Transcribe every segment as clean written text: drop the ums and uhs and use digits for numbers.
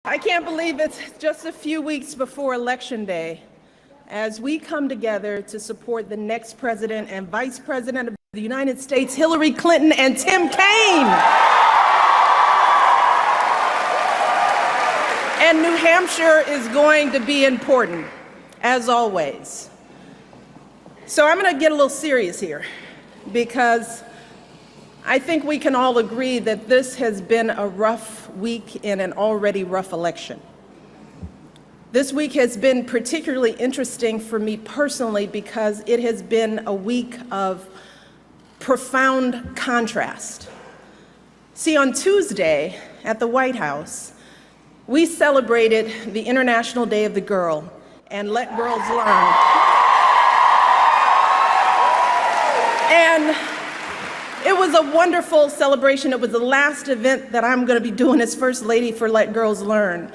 I can't believe it's just a few weeks before Election Day as we come together to support the next President and Vice President of the United States, Hillary Clinton and Tim Kaine. And New Hampshire is going to be important, as always. So I'm going to get a little serious here, because I think we can all agree that this has been a rough week in an already rough election. This week has been particularly interesting for me personally because it has been a week of profound contrast. See, on Tuesday at the White House, we celebrated the International Day of the Girl and Let Girls Learn. And it was a wonderful celebration. It was the last event that I'm going to be doing as First Lady for Let Girls Learn.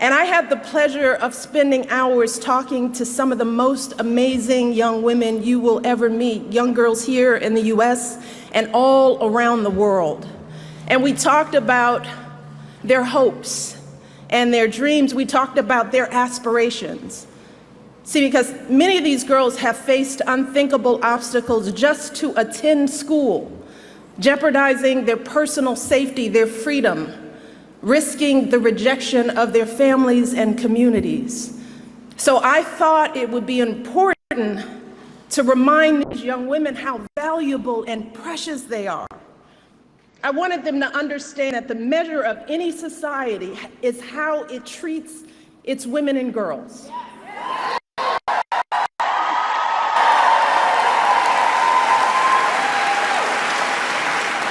And I had the pleasure of spending hours talking to some of the most amazing young women you will ever meet, young girls here in the US and all around the world. And we talked about their hopes and their dreams. We talked about their aspirations. See, because many of these girls have faced unthinkable obstacles just to attend school, jeopardizing their personal safety, their freedom, risking the rejection of their families and communities. So I thought it would be important to remind these young women how valuable and precious they are. I wanted them to understand that the measure of any society is how it treats its women and girls.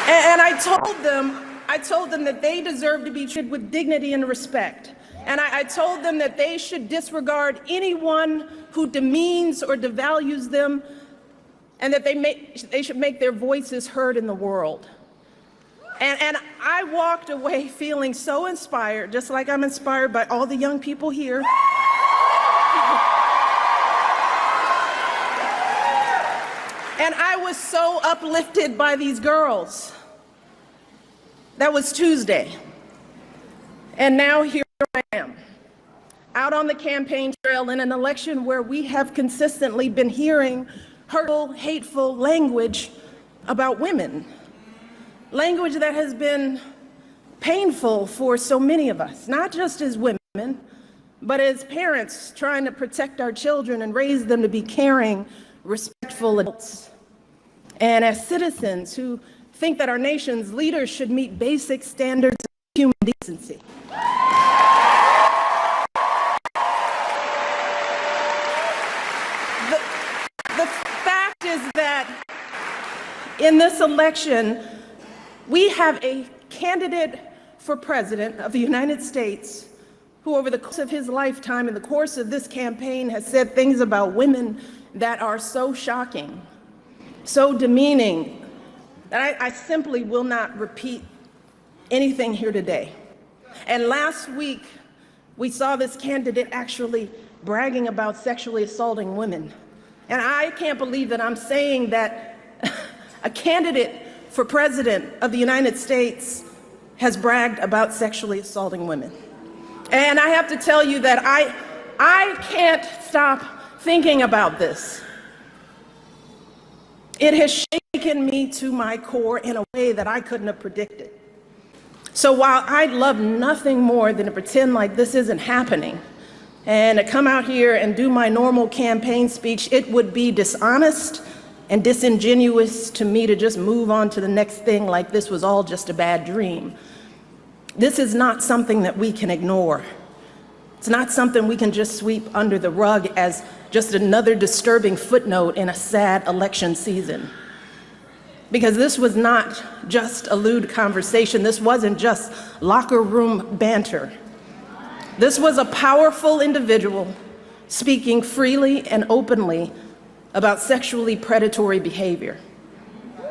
And I told them that they deserve to be treated with dignity and respect. And I told them that they should disregard anyone who demeans or devalues them, and that they should make their voices heard in the world. And I walked away feeling so inspired, just like I'm inspired by all the young people here. And I was so uplifted by these girls. That was Tuesday. And now here I am, out on the campaign trail in an election where we have consistently been hearing hurtful, hateful language about women. Language that has been painful for so many of us, not just as women, but as parents trying to protect our children and raise them to be caring, respectful adults. And as citizens who think that our nation's leaders should meet basic standards of human decency. The fact is that in this election, we have a candidate for president of the United States who over the course of his lifetime, in the course of this campaign, has said things about women that are so shocking, so demeaning, that I simply will not repeat anything here today. And last week, we saw this candidate actually bragging about sexually assaulting women. And I can't believe that I'm saying that a candidate for president of the United States has bragged about sexually assaulting women. And I have to tell you that I can't stop thinking about this. It has shaken me to my core in a way that I couldn't have predicted. So while I'd love nothing more than to pretend like this isn't happening and to come out here and do my normal campaign speech, it would be dishonest and disingenuous to me to just move on to the next thing like this was all just a bad dream. This is not something that we can ignore. It's not something we can just sweep under the rug as just another disturbing footnote in a sad election season. Because this was not just a lewd conversation. This wasn't just locker room banter. This was a powerful individual speaking freely and openly about sexually predatory behavior,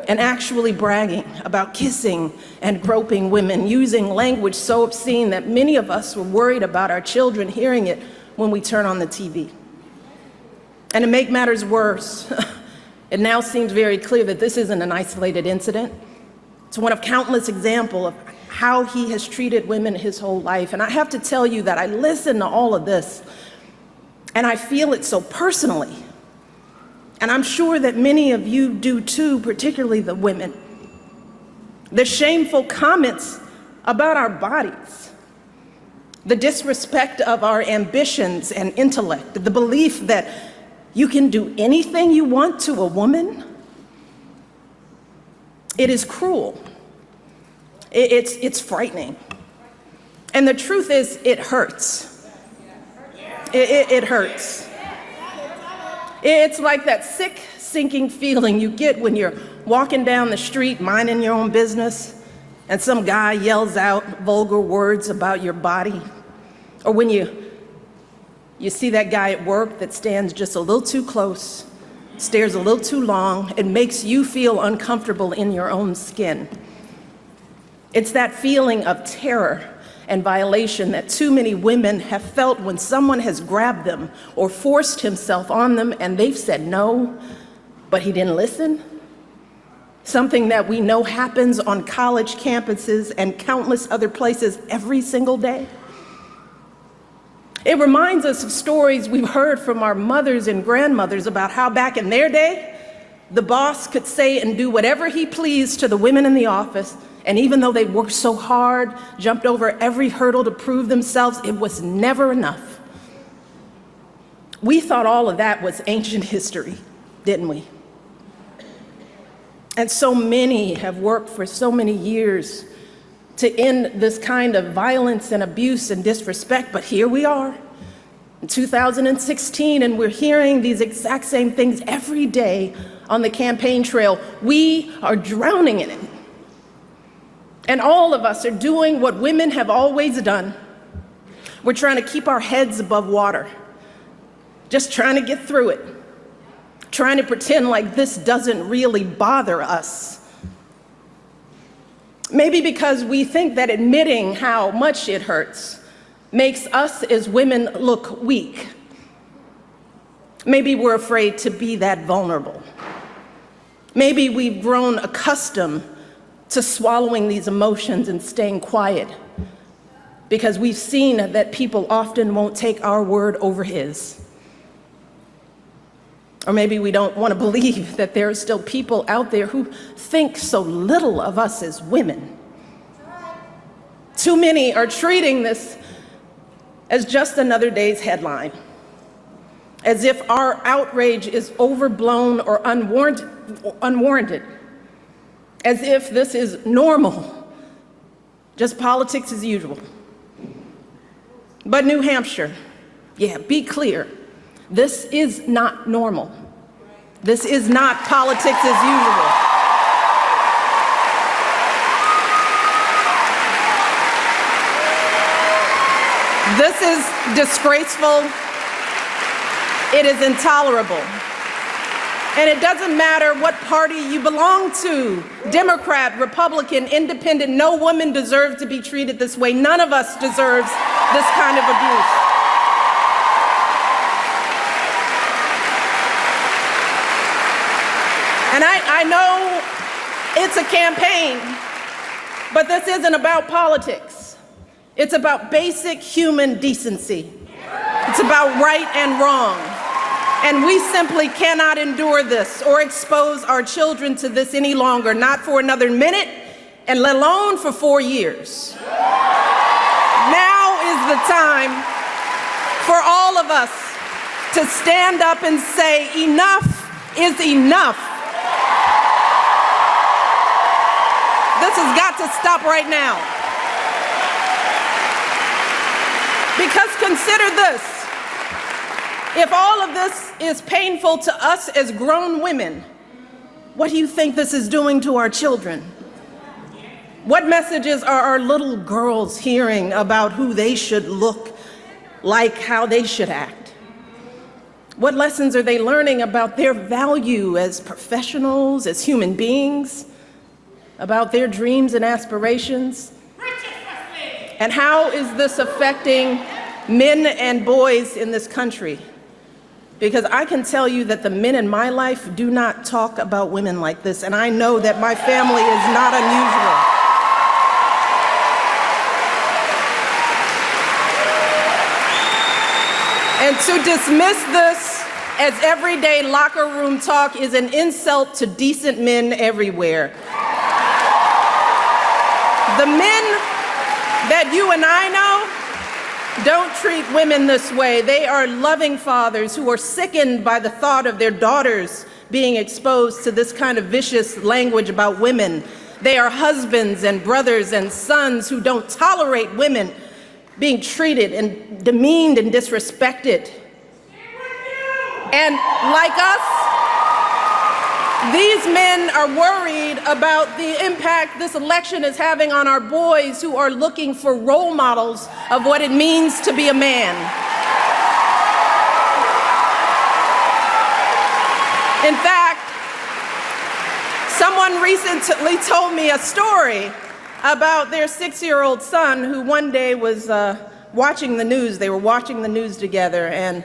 and actually bragging about kissing and groping women, using language so obscene that many of us were worried about our children hearing it when we turn on the TV. And to make matters worse, it now seems very clear that this isn't an isolated incident. It's one of countless examples of how he has treated women his whole life. And I have to tell you that I listen to all of this and I feel it so personally. And I'm sure that many of you do too, particularly the women. The shameful comments about our bodies, the disrespect of our ambitions and intellect, the belief that you can do anything you want to a woman. It is cruel. It's frightening. And the truth is, it hurts. It hurts. It's like that sick, sinking feeling you get when you're walking down the street, minding your own business, and some guy yells out vulgar words about your body. Or when you see that guy at work that stands just a little too close, stares a little too long, and makes you feel uncomfortable in your own skin. It's that feeling of terror and violation that too many women have felt when someone has grabbed them or forced himself on them and they've said no, but he didn't listen. Something that we know happens on college campuses and countless other places every single day. It reminds us of stories we've heard from our mothers and grandmothers about how back in their day, the boss could say and do whatever he pleased to the women in the office, and even though they worked so hard, jumped over every hurdle to prove themselves, it was never enough. We thought all of that was ancient history, didn't we? And so many have worked for so many years to end this kind of violence and abuse and disrespect, but here we are in 2016, and we're hearing these exact same things every day on the campaign trail. We are drowning in it. And all of us are doing what women have always done. We're trying to keep our heads above water, just trying to get through it, trying to pretend like this doesn't really bother us. Maybe because we think that admitting how much it hurts makes us as women look weak. Maybe we're afraid to be that vulnerable. Maybe we've grown accustomed to swallowing these emotions and staying quiet because we've seen that people often won't take our word over his. Or maybe we don't want to believe that there are still people out there who think so little of us as women. Too many are treating this as just another day's headline, as if our outrage is overblown or unwarranted, as if this is normal, just politics as usual. But New Hampshire, yeah, be clear, this is not normal. This is not politics as usual. This is disgraceful. It is intolerable. And it doesn't matter what party you belong to, Democrat, Republican, Independent, no woman deserves to be treated this way. None of us deserves this kind of abuse. And I know it's a campaign, but this isn't about politics. It's about basic human decency. It's about right and wrong. And we simply cannot endure this or expose our children to this any longer, not for another minute, and let alone for 4 years. Now is the time for all of us to stand up and say, enough is enough. This has got to stop right now. Because consider this. If all of this is painful to us as grown women, what do you think this is doing to our children? What messages are our little girls hearing about who they should look like, how they should act? What lessons are they learning about their value as professionals, as human beings, about their dreams and aspirations? And how is this affecting men and boys in this country? Because I can tell you that the men in my life do not talk about women like this, and I know that my family is not unusual. And to dismiss this as everyday locker room talk is an insult to decent men everywhere. The men that you and I know don't treat women this way. They are loving fathers who are sickened by the thought of their daughters being exposed to this kind of vicious language about women. They are husbands and brothers and sons who don't tolerate women being treated and demeaned and disrespected. And like us, these men are worried about the impact this election is having on our boys who are looking for role models of what it means to be a man. In fact, someone recently told me a story about their 6-year-old son who one day was watching the news. They were watching the news together, and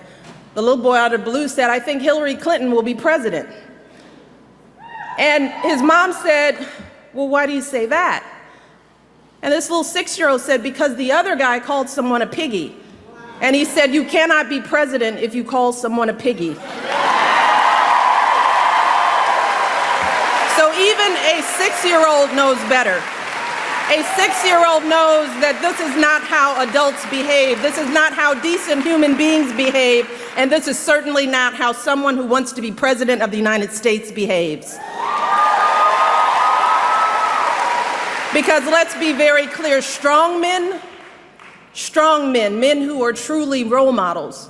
the little boy out of the blue said, "I think Hillary Clinton will be president." And his mom said, "Well, why do you say that?" And this little 6-year-old said, "Because the other guy called someone a piggy." And he said, "You cannot be president if you call someone a piggy." So even a 6-year-old knows better. A 6-year-old knows that this is not how adults behave. This is not how decent human beings behave. And this is certainly not how someone who wants to be president of the United States behaves. Because let's be very clear, strong men, men who are truly role models,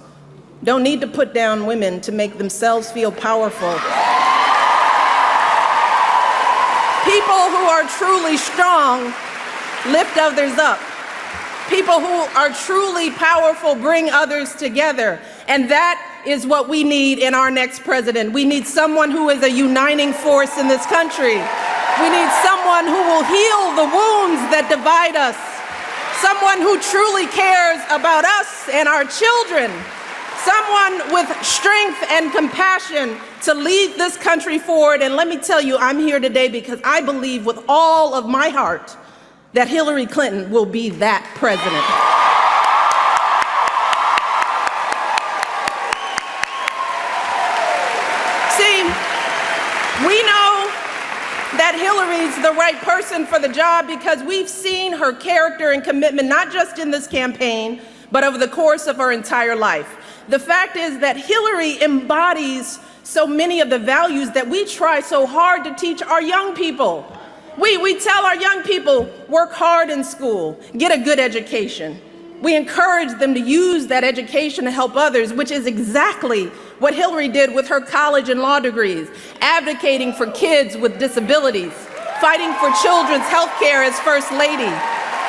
don't need to put down women to make themselves feel powerful. People who are truly strong lift others up. People who are truly powerful bring others together. And that is what we need in our next president. We need someone who is a uniting force in this country. We need someone who will heal the wounds that divide us. Someone who truly cares about us and our children. Someone with strength and compassion to lead this country forward. And let me tell you, I'm here today because I believe with all of my heart that Hillary Clinton will be that president. See, we know that Hillary's the right person for the job because we've seen her character and commitment, not just in this campaign, but over the course of her entire life. The fact is that Hillary embodies so many of the values that we try so hard to teach our young people. We tell our young people, work hard in school, get a good education. We encourage them to use that education to help others, which is exactly what Hillary did with her college and law degrees, advocating for kids with disabilities, fighting for children's health care as First Lady,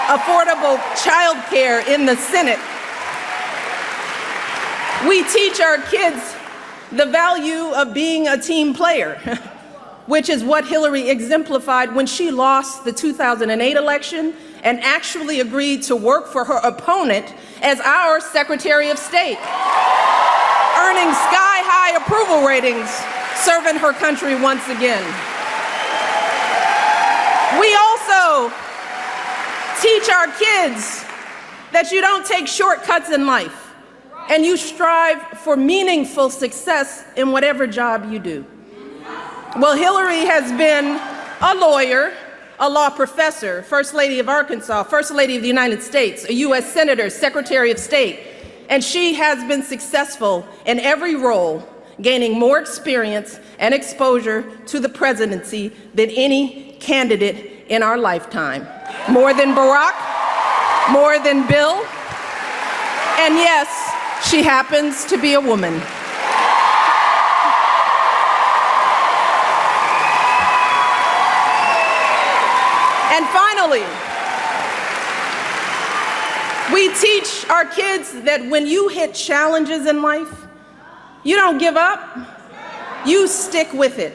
affordable child care in the Senate. We teach our kids the value of being a team player, which is what Hillary exemplified when she lost the 2008 election and actually agreed to work for her opponent as our Secretary of State, earning sky-high approval ratings, serving her country once again. We also teach our kids that you don't take shortcuts in life and you strive for meaningful success in whatever job you do. Well, Hillary has been a lawyer, a law professor, First Lady of Arkansas, First Lady of the United States, a U.S. Senator, Secretary of State, and she has been successful in every role, gaining more experience and exposure to the presidency than any candidate in our lifetime. More than Barack, more than Bill, and yes, she happens to be a woman. And finally, we teach our kids that when you hit challenges in life, you don't give up, you stick with it.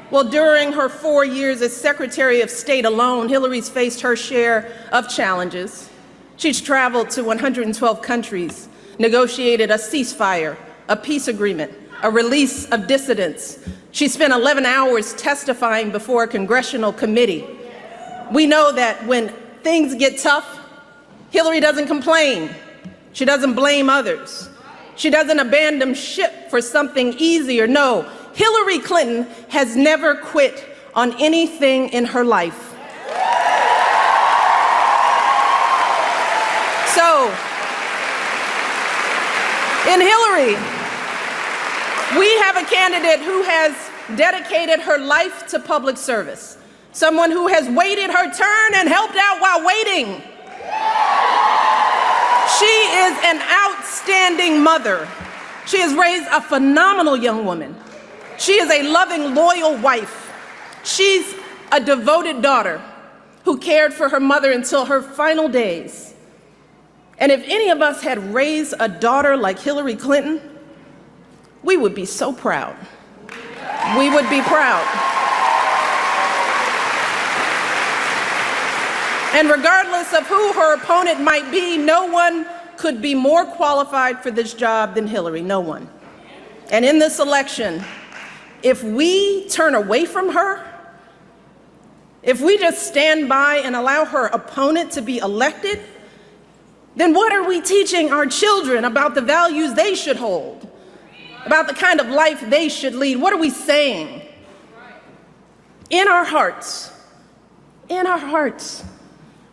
Well, during her 4 years as Secretary of State alone, Hillary's faced her share of challenges. She's traveled to 112 countries, negotiated a ceasefire, a peace agreement, a release of dissidents. She spent 11 hours testifying before a congressional committee. We know that when things get tough, Hillary doesn't complain. She doesn't blame others. She doesn't abandon ship for something easier. No, Hillary Clinton has never quit on anything in her life. So, in Hillary, we have a candidate who has dedicated her life to public service, someone who has waited her turn and helped out while waiting. She is an outstanding mother. She has raised a phenomenal young woman. She is a loving, loyal wife. She's a devoted daughter who cared for her mother until her final days. And if any of us had raised a daughter like Hillary Clinton, we would be so proud. We would be proud. And regardless of who her opponent might be, no one could be more qualified for this job than Hillary, no one. And in this election, if we turn away from her, if we just stand by and allow her opponent to be elected, then what are we teaching our children about the values they should hold, about the kind of life they should lead? What are we saying? In our hearts,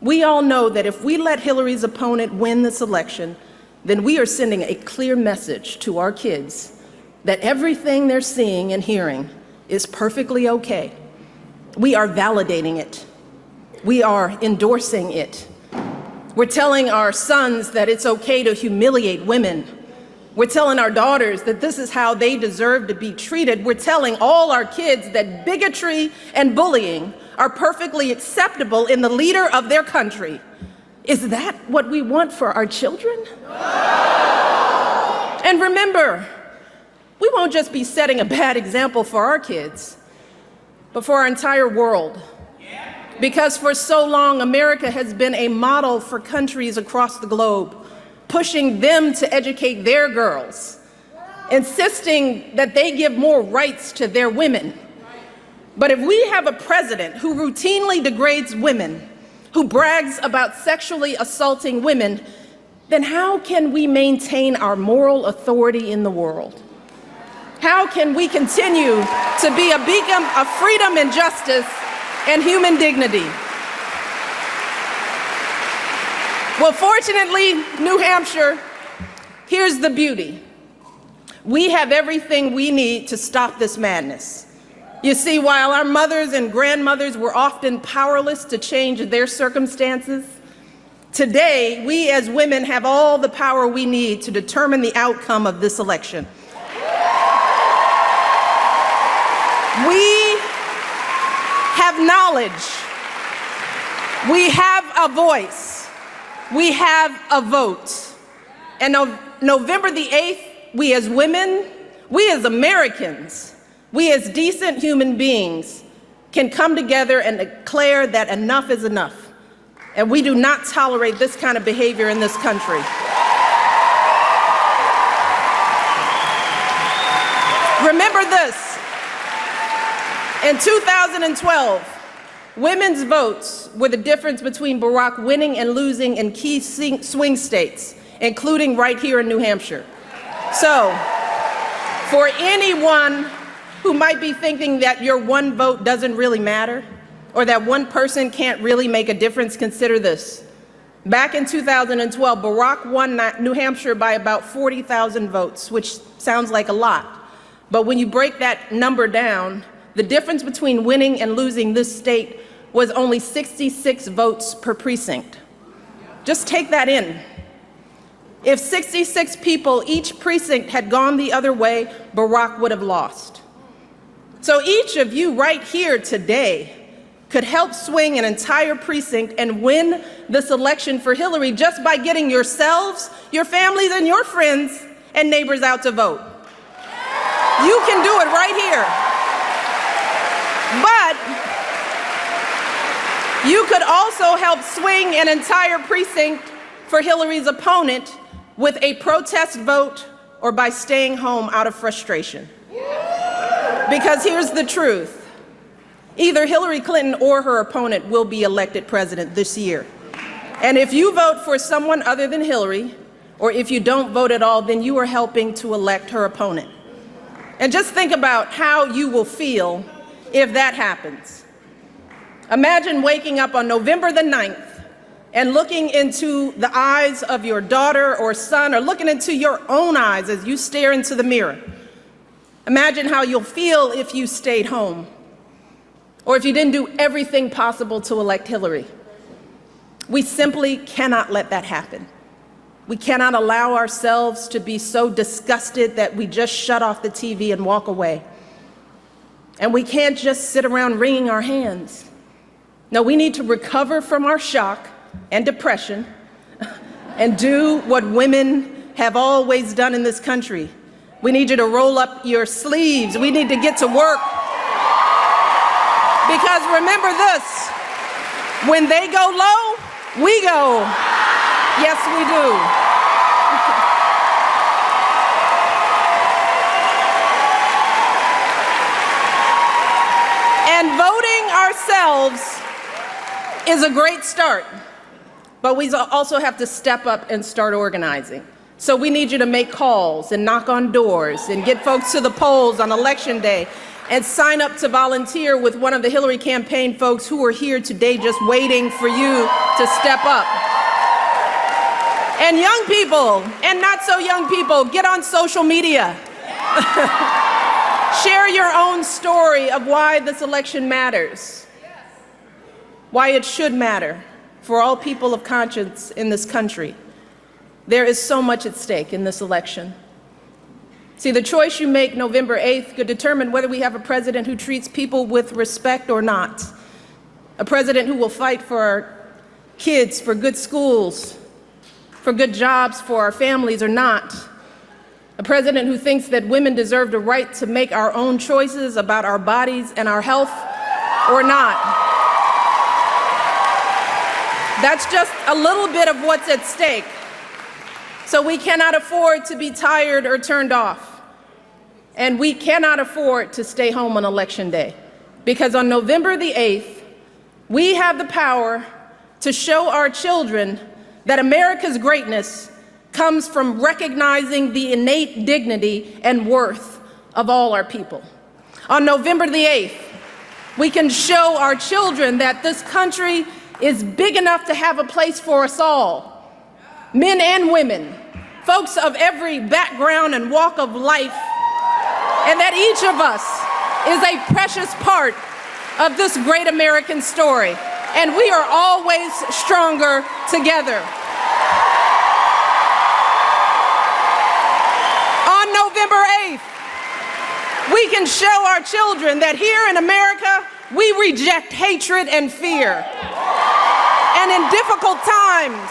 we all know that if we let Hillary's opponent win this election, then we are sending a clear message to our kids that everything they're seeing and hearing is perfectly okay. We are validating it. We are endorsing it. We're telling our sons that it's okay to humiliate women. We're telling our daughters that this is how they deserve to be treated. We're telling all our kids that bigotry and bullying are perfectly acceptable in the leader of their country. Is that what we want for our children? And remember, we won't just be setting a bad example for our kids, but for our entire world. Because for so long, America has been a model for countries across the globe, pushing them to educate their girls, insisting that they give more rights to their women. But if we have a president who routinely degrades women, who brags about sexually assaulting women, then how can we maintain our moral authority in the world? How can we continue to be a beacon of freedom and justice and human dignity? Well, fortunately, New Hampshire, here's the beauty. We have everything we need to stop this madness. You see, while our mothers and grandmothers were often powerless to change their circumstances, today, we as women have all the power we need to determine the outcome of this election. We have knowledge. We have a voice. We have a vote. And November the 8th, we as women, we as Americans, we as decent human beings can come together and declare that enough is enough. And we do not tolerate this kind of behavior in this country. Remember this. In 2012, women's votes were the difference between Barack winning and losing in key swing states, including right here in New Hampshire. So, for anyone who might be thinking that your one vote doesn't really matter, or that one person can't really make a difference, consider this. Back in 2012, Barack won New Hampshire by about 40,000 votes, which sounds like a lot. But when you break that number down, the difference between winning and losing this state was only 66 votes per precinct. Just take that in. If 66 people, each precinct, had gone the other way, Barack would have lost. So each of you right here today could help swing an entire precinct and win this election for Hillary just by getting yourselves, your families, and your friends and neighbors out to vote. You can do it right here. But you could also help swing an entire precinct for Hillary's opponent with a protest vote or by staying home out of frustration. Because here's the truth. Either Hillary Clinton or her opponent will be elected president this year. And if you vote for someone other than Hillary, or if you don't vote at all, then you are helping to elect her opponent. And just think about how you will feel if that happens. Imagine waking up on November the 9th and looking into the eyes of your daughter or son, or looking into your own eyes as you stare into the mirror. Imagine how you'll feel if you stayed home, or if you didn't do everything possible to elect Hillary. We simply cannot let that happen. We cannot allow ourselves to be so disgusted that we just shut off the TV and walk away. And we can't just sit around wringing our hands. No, we need to recover from our shock and depression and do what women have always done in this country. We need you to roll up your sleeves. We need to get to work. Because remember this, when they go low, we go. Yes, we do. And voting ourselves is a great start, but we also have to step up and start organizing. So we need you to make calls and knock on doors and get folks to the polls on Election Day and sign up to volunteer with one of the Hillary campaign folks who are here today just waiting for you to step up. And young people, and not so young people, get on social media. Share your own story of why this election matters, why it should matter for all people of conscience in this country. There is so much at stake in this election. See, the choice you make November 8th could determine whether we have a president who treats people with respect or not, a president who will fight for our kids, for good schools, for good jobs for our families or not, a president who thinks that women deserve the right to make our own choices about our bodies and our health or not. That's just a little bit of what's at stake. So we cannot afford to be tired or turned off. And we cannot afford to stay home on Election Day. Because on November the 8th, we have the power to show our children that America's greatness comes from recognizing the innate dignity and worth of all our people. On November the 8th, we can show our children that this country is big enough to have a place for us all, men and women, folks of every background and walk of life, and that each of us is a precious part of this great American story. And we are always stronger together. On November 8th, we can show our children that here in America, we reject hatred and fear. And in difficult times,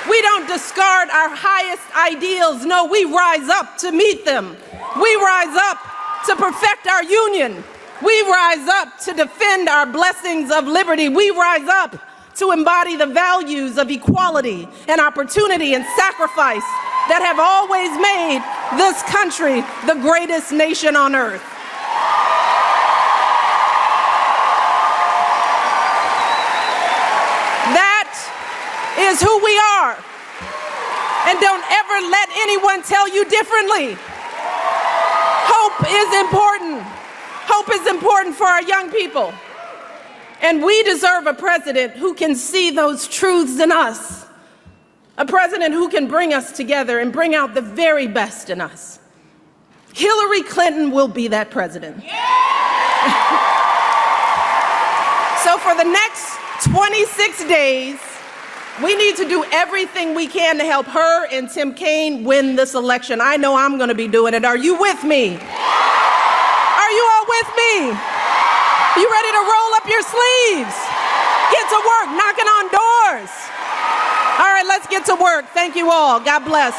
we don't discard our highest ideals. No, we rise up to meet them. We rise up to perfect our union. We rise up to defend our blessings of liberty. We rise up to embody the values of equality and opportunity and sacrifice that have always made this country the greatest nation on earth. That is who we are. And don't ever let anyone tell you differently. Hope is important. Hope is important for our young people. And we deserve a president who can see those truths in us. A president who can bring us together and bring out the very best in us. Hillary Clinton will be that president. So for the next 26 days, we need to do everything we can to help her and Tim Kaine win this election. I know I'm going to be doing it. Are you with me? Are you all with me? You ready to roll up your sleeves? Get to work, knocking on doors. All right, let's get to work. Thank you all. God bless.